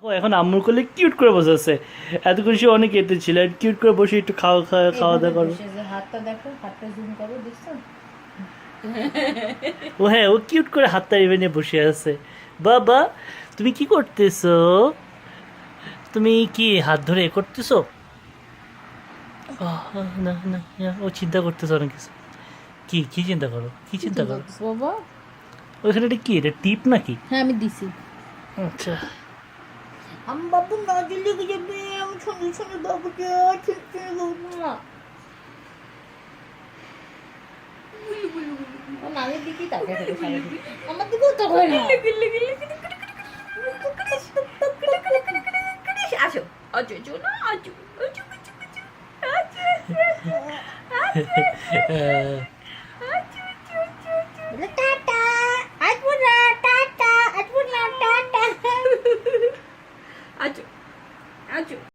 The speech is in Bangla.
ও এখন আম্মুর কোলে কিউট করে বসে আছে। এতক্ষণ সে অনেক এতে ছিল, কিউট করে বসে একটু খাওয়া খাওয়া খাওয়া দাওয়া করো। হাতটা দেখো, হাতটা জুম করো, দেখছো? ও হ্যাঁ, ও কিউট করে হাতটা এভাবে নিয়ে বসে আছে। বাবা তুমি কি করতেছো? তুমি কি হাত ধরে এ করতেছো? না না না, ও চিন্তা করতেছে অনেক কিছু। কি কি চিন্তা করো, কি চিন্তা করো? বাবা, ওইখানে এটা কি, এটা টিপ নাকি? হ্যাঁ আমি দিছি। আচ্ছা। আমি বাবু নজর লেগে যাবে, আমি শুনে শুনে বাবু ঠিক বাবু না। ও নামের দিকেই তাকিয়ে থাকে সারাদিন, আমার দিকেও তাকায় না। আসো, আজো চলো, আজো আজো টাটা, আসবো না, টাটা, আসবো না, টাটা, আজো আজো।